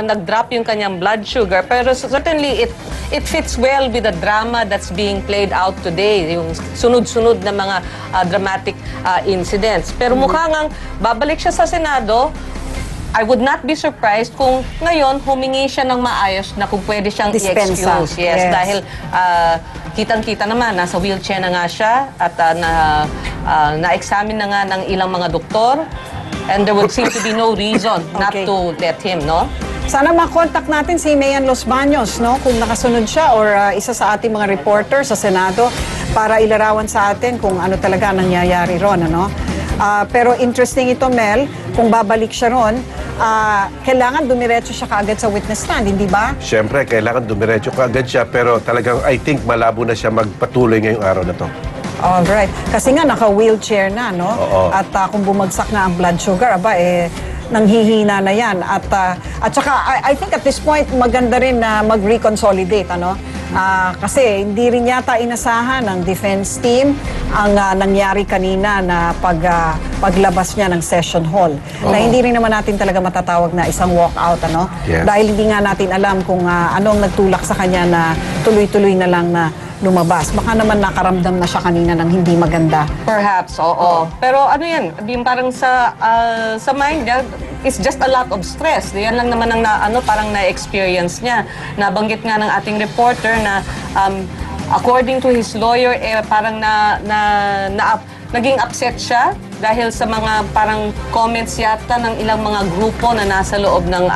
nag-drop yung kanyang blood sugar, pero certainly it fits well with the drama that's being played out today, yung sunod-sunod na mga dramatic incidents. Pero mukha ngang babalik siya sa Senado. I would not be surprised kung ngayon humingi siya ng maayos na kung pwede siyang i-excuse. Yes, dahil kitang-kita naman, nasa wheelchair na nga siya at na-examine na nga ng ilang mga doktor, and there would seem to be no reason not to let him, no? Sana makontak natin si Mayan Los Baños, no? Kung nakasunod siya or isa sa ating mga reporter sa Senado para ilarawan sa atin kung ano talaga nangyayari ron, ano? Pero interesting ito, Mel, kung babalik siya ron, kailangan dumiretso siya kaagad sa witness stand, hindi ba? Siyempre, kailangan dumiretso kaagad siya, pero talagang I think malabo na siya magpatuloy ngayong araw na to. Alright. Kasi nga, naka-wheelchair na, no? Oo. At kung bumagsak na ang blood sugar, nanghihina na yan. At saka, I think at this point, maganda rin na mag-reconsolidate, ano? Kasi hindi rin yata inasahan ng defense team ang nangyari kanina na paglabas niya ng session hall. Na hindi rin naman natin talaga matatawag na isang walkout, ano? Yes. Dahil hindi nga natin alam kung anong nagtulak sa kanya na tuloy-tuloy na lang na lumabas. Baka naman nakaramdam na siya kanina ng hindi maganda. Perhaps, oo. Pero ano yan, parang sa mind niya, it's just a lot of stress. Yan lang naman ang parang na-experience niya. Nabanggit nga ng ating reporter na according to his lawyer, parang naging upset siya dahil sa mga parang comments yata ng ilang mga grupo na nasa loob ng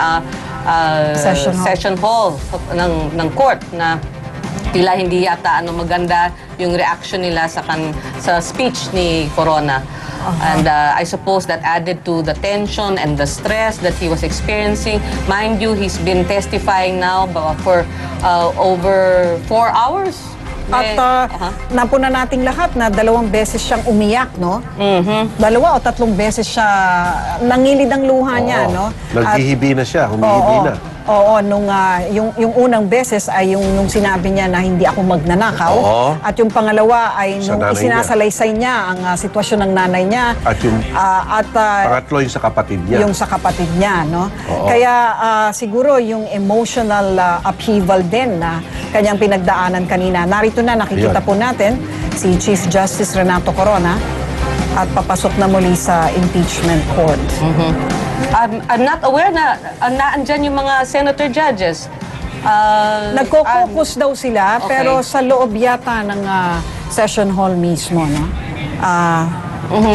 session hall ng court na tila hindi yata maganda yung reaction nila sa speech ni Corona. And I suppose that added to the tension and the stress that he was experiencing. Mind you, he's been testifying now for over 4 hours. At napuna nating lahat na 2 beses siyang umiyak, no? 2 o 3 beses siya nangilid ang luha niya, no? Naghihibi na siya, humihibi na. Oo, yung unang beses ay yung sinabi niya na hindi ako magnanakaw. At yung pangalawa ay nung isinasalaysay niya ang sitwasyon ng nanay niya. At pangatlo yung sa kapatid niya. Yung sa kapatid niya, no? Kaya siguro yung emotional upheaval din na kanyang pinagdaanan kanina. Narito na, nakikita po natin si Chief Justice Renato Corona at papasok na muli sa impeachment court. I'm not aware na naandyan yung mga senator judges. Nagko-focus daw sila, pero sa loob yata ng session hall mismo, no?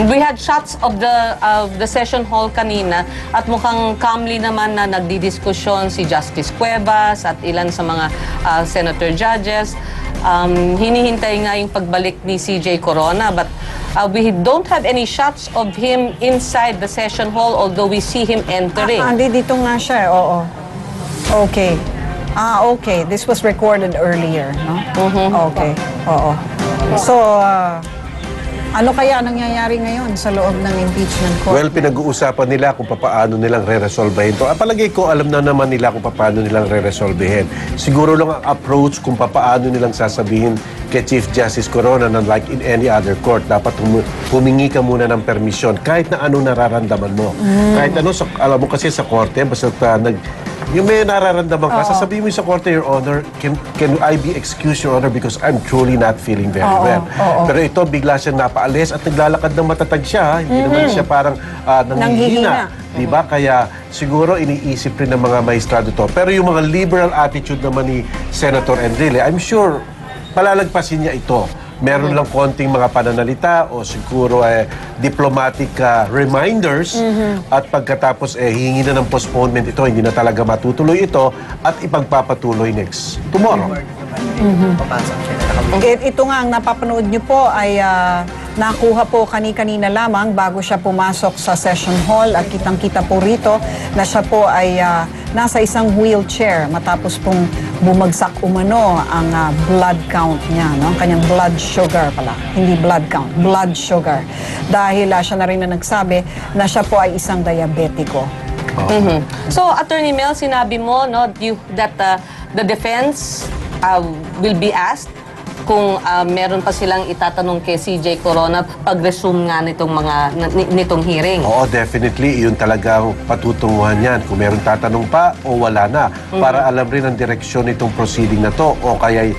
We had shots of the session hall kanina at mukhang calmly naman na nagdidiskusyon si Justice Cuevas at ilan sa mga senator judges. Hinihintay nga yung pagbalik ni CJ Corona, but we don't have any shots of him inside the session hall, although we see him entering. Hindi, dito nga siya, oo. Okay. Okay. This was recorded earlier, no? Okay. Oo. So, ano kaya nangyayari ngayon sa loob ng impeachment court? Well, pinag-uusapan nila kung paano nilang re-resolvehin ito. Palagay ko, alam na naman nila kung paano nilang re-resolvehin. Siguro lang ang approach kung paano nilang sasabihin kay Chief Justice Corona na like in any other court, dapat humingi ka muna ng permisyon kahit na ano nararamdaman mo. Kahit ano, alam mo kasi sa korte, basta yung may nararamdaman ka, sasabihin mo sa korte, Your Honor, can I be excused, Your Honor, because I'm truly not feeling very well. Pero ito, bigla siyang napaalis at naglalakad ng matatag siya. Hindi naman siya parang nanghihina. Diba? Kaya siguro iniisip rin ng mga maestrado to. Pero yung mga liberal attitude naman ni Senator Enrile, I'm sure palalagpasin niya ito. Meron lang konting mga pananalita o siguro diplomatic reminders at pagkatapos hihingi na ng postponement ito, hindi na talaga matutuloy ito at ipagpapatuloy tomorrow. Ito nga, ang napapanood niyo po ay nakuha po kanina lamang bago siya pumasok sa session hall at kitang-kita po rito na siya po ay nasa isang wheelchair matapos pong bumagsak umano ang blood count niya, no? Kanyang blood sugar pala, hindi blood count, blood sugar. Dahil siya na rin na nagsabi na siya po ay isang diabetiko. So, Attorney Mel, sinabi mo, no, that the defense will be asked kung meron pa silang itatanong kay CJ Corona pag-resume nga nitong hearing. Oo, definitely. Yun talagang patutunguhan yan. Kung meron tatanong pa o wala na. Para alam rin ang direksyon nitong proceeding na to o kaya'y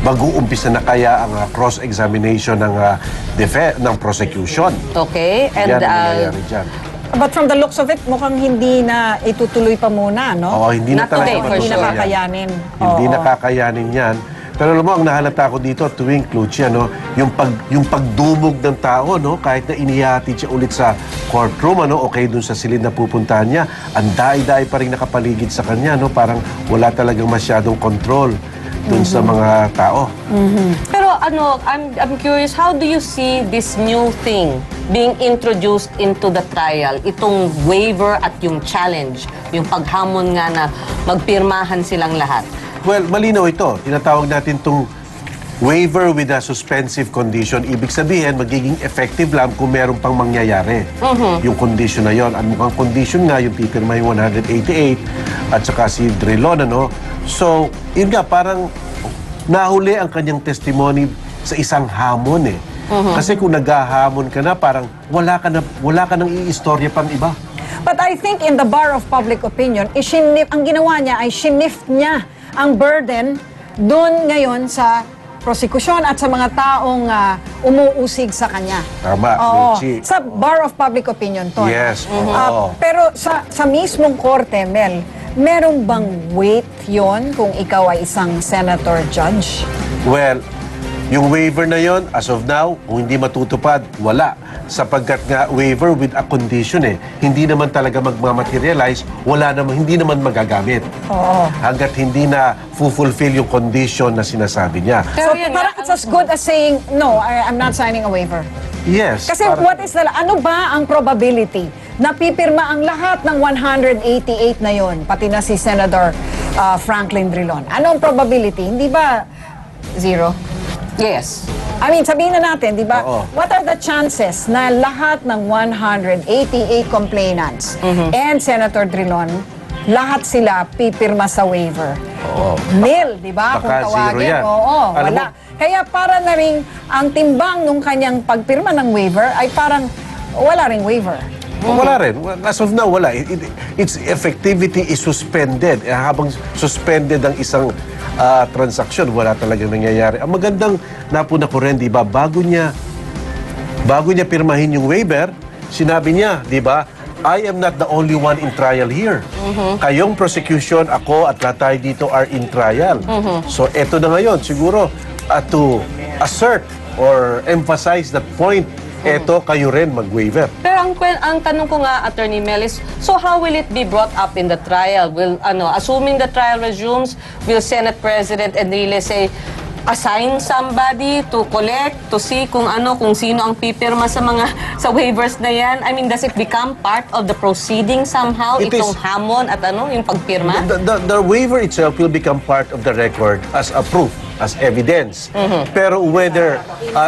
mag-uumpisa na kaya ang cross-examination ng prosecution. Okay? And Yan ang nangyayari dyan. But from the looks of it, mukhang hindi na itutuloy pa muna, no? Oo, hindi na Not talaga today, for Hindi sure. nakakayanin. Hindi Oo. nakakayanin yan. Pero alam mo, ang nahalata ko dito tuwing Lucia, no, yung pagdumog ng tao, no, kahit na inihatid siya ulit sa courtroom, ano, okay dun sa silid na pupuntahan niya, ang dahi-dahi pa rin nakapaligid sa kanya, no, parang wala talagang masyadong control dun sa mga tao. Pero I'm curious, how do you see this new thing being introduced into the trial? Itong waiver at yung challenge, yung paghamon nga na magpirmahan silang lahat. Well, malinaw ito. Tinatawag natin itong waiver with a suspensive condition. Ibig sabihin, magiging effective lang kung meron pang mangyayari. Yung condition na yon. Ang mukhang condition nga, yung pipirma yung 188 at saka si Drilon, ano. So, yun nga, parang nahuli ang kanyang testimony sa isang hamon eh. Kasi kung naghahamon ka na, parang wala ka nang iistorya pang iba. But I think in the bar of public opinion, ang ginawa niya ay sinift niya ang burden doon ngayon sa prosekusyon at sa mga taong umuusig sa kanya. Tama, Oo. Lucy. Sa bar of public opinion to. Yes, oo. Pero sa mismong korte, Mel, meron bang weight yon kung ikaw ay isang senator judge? Well, yung waiver na yon, as of now, kung hindi matutupad, wala. Sapagkat nga waiver with a condition eh. Hindi naman talaga magmamaterialize, hindi naman magagamit. Oo. Hanggat hindi na fulfill yung condition na sinasabi niya. So yun parang nga, it's as good as saying, no, I'm not signing a waiver. Yes. Kasi parang- ano ba ang probability na pipirma ang lahat ng 188 na yon, pati na si Senator Franklin Drilon? Ano ang probability? Hindi ba zero? Yes. I mean, sabihin na natin, di ba? Oo. What are the chances na lahat ng 188 complainants and Senator Drilon, lahat sila pipirma sa waiver? Oo. Nil, di ba? Kung Baka zero tawagin. yan. Oo, Alam wala. mo- Kaya para na rin ang timbang nung kanyang pagpirma ng waiver ay parang wala ring waiver. Wala rin. As of now, wala. Its effectivity is suspended. Habang suspended ang isang transaksyon, wala talagang nangyayari. Ang magandang napuna ko rin, di ba, bago niya pirmahin yung waiver, sinabi niya, di ba, I am not the only one in trial here. Kayong prosecution, ako at lahat tayo dito are in trial. So, eto na ngayon, siguro, to assert or emphasize that point, eto kayo rin mag-waiver. Pero ang tanong ko nga, Attorney Melis, so how will it be brought up in the trial? Will, assuming the trial resumes, will Senate President Enrile say, assign somebody to collect, to see kung sino ang pipirma sa waivers na yan? I mean, does it become part of the proceeding somehow? It Itong is. hamon at yung pagpirma? The waiver itself will become part of the record as a proof, as evidence. Pero whether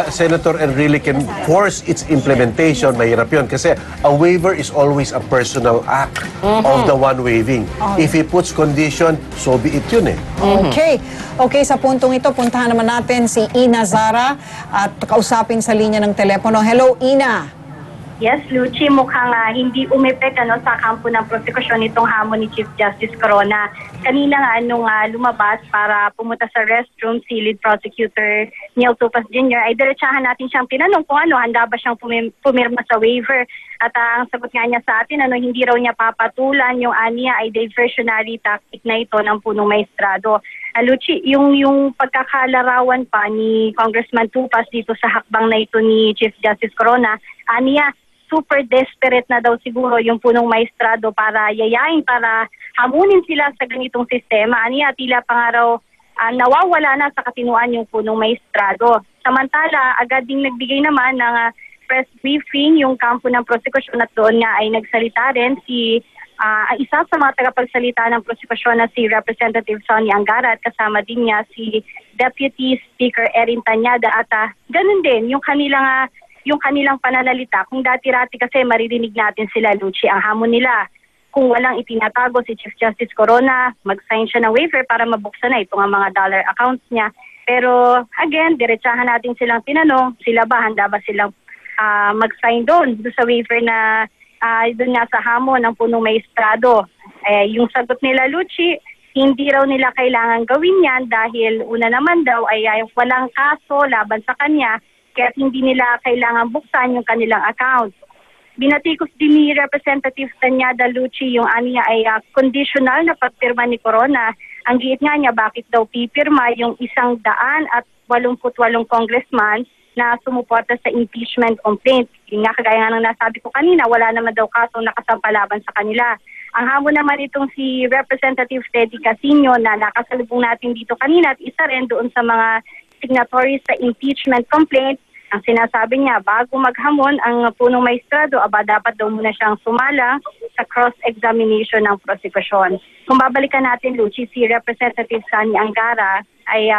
Senator Enrile can force its implementation, mahirap yun. Kasi a waiver is always a personal act of the one waiving. If he puts condition, so be it yun eh. Okay. Okay, sa puntong ito, puntahan naman natin si Ina Zara at kausapin sa linya ng telepono. Hello, Ina. Yes, Lucy, mukhang hindi umepek sa kampo ng prosekusyon itong hamon ni Chief Justice Corona. Kanina nga nung lumabas para pumunta sa restroom si lead prosecutor Neil Tupas Jr. ay diretsahan natin siyang tinanong kung handa ba siyang pumirma sa waiver. At ang sagot nga niya sa atin, hindi raw niya papatulan yung aniya ay diversionary tactic na ito ng punong maestrado. Lucy, yung pagkakalarawan pa ni Congressman Tupas dito sa hakbang na ito ni Chief Justice Corona, aniya, super desperate na daw siguro yung punong maestrado para yayain, para hamunin sila sa ganitong sistema. Aniya, tila pa nga raw nawawala na sa katinuan yung punong maestrado. Samantala, agad ding nagbigay naman ng press briefing yung kampo ng prosekusyon at doon nga ay nagsalita rin si isa sa mga tagapagsalita ng prosekusyon na si Representative Sonny Angara at kasama din niya si Deputy Speaker Erin Tanyada at ganun din yung kanilang pananalita. Kung dati-rati kasi maririnig natin sila, Lucy, ang hamon nila. Kung walang itinatago si Chief Justice Corona, mag-sign siya ng waiver para mabuksan na itong mga dollar accounts niya. Pero again, diretsahan natin silang tinanong, sila ba, handa ba silang mag-sign doon sa waiver na doon nga sa hamon ng punong maestrado. Yung sagot nila, Luchi, hindi raw nila kailangan gawin yan dahil una naman daw ay walang kaso laban sa kanya kaya hindi nila kailangan buksan yung kanilang account. Binatikos din ni Representative Tanyada Luchi yung aniya ay conditional na pagpirma ni Corona. Ang giit nga niya bakit daw pipirma yung 188 congressman na sumuporta sa impeachment complaint. Yung nga kagaya nga ng nasabi ko kanina, wala naman daw kasong nakasampalaban sa kanila. Ang hamon naman itong si Representative Teddy Casino na nakasalubong natin dito kanina at isa rin doon sa mga signatories sa impeachment complaint. Ang sinasabi niya, bago maghamon ang punong maestrado, dapat daw muna siyang sumala sa cross-examination ng prosekusyon. Kung babalikan natin, Luchi, si Representative Sani Angara ay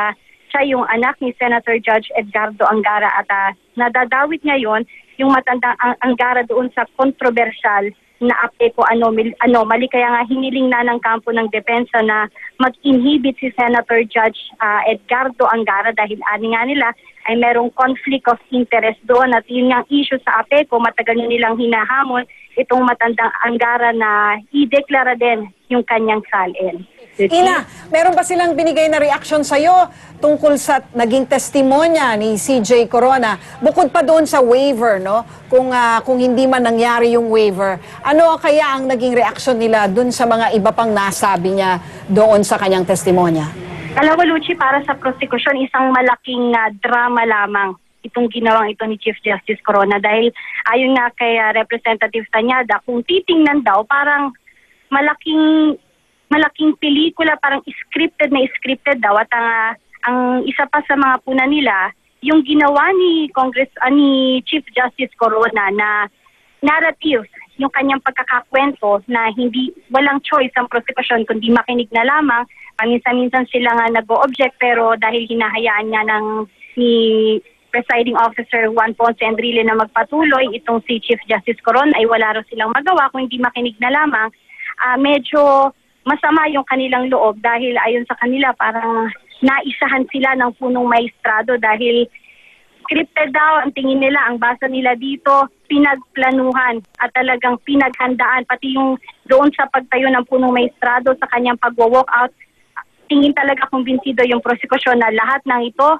siya yung anak ni Senator Judge Edgardo Angara at nadadawit ngayon yung matandang Angara doon sa controversial na APECO anomaly. Kaya nga hiniling na ng kampo ng depensa na mag-inhibit si Senator Judge Edgardo Angara dahil ani nga nila ay merong conflict of interest doon at yun nga issue sa APECO, matagal nyo nilang hinahamon itong matandang Angara na i-deklara din yung kanyang salin. Ina, meron ba silang binigay na reaksyon sa'yo tungkol sa naging testimonya ni CJ Corona? Bukod pa doon sa waiver, no? Kung hindi man nangyari yung waiver, ano kaya ang naging reaksyon nila doon sa mga iba pang nasabi niya doon sa kanyang testimonya? Alam mo, Luchi, para sa prosecution, isang malaking drama lamang itong ginawang ito ni Chief Justice Corona dahil ayon nga kay Representative Tanyada, kung titingnan daw, parang malaking pelikula, parang scripted daw at ang isa pa sa mga puna nila, yung ginawa ni ni Chief Justice Corona na narrative, yung kanyang pagkakakwento na walang choice ang prosecution kundi makinig na lamang. Paminsan-minsan sila nga nag-o-object pero dahil hinahayaan niya ni Presiding Officer Juan Ponce Enrile na magpatuloy, itong si Chief Justice Corona ay wala raw silang magawa kung hindi makinig na lamang. Medyo masama yung kanilang loob dahil ayon sa kanila parang naisahan sila ng punong maestrado dahil scripted daw ang tingin nila, ang basa nila dito, pinagplanuhan at talagang pinaghandaan. Pati yung doon sa pagtayo ng punong maestrado sa kanyang pagwa-walk out, tingin talaga kumbinsido yung prosekusyon na lahat ng ito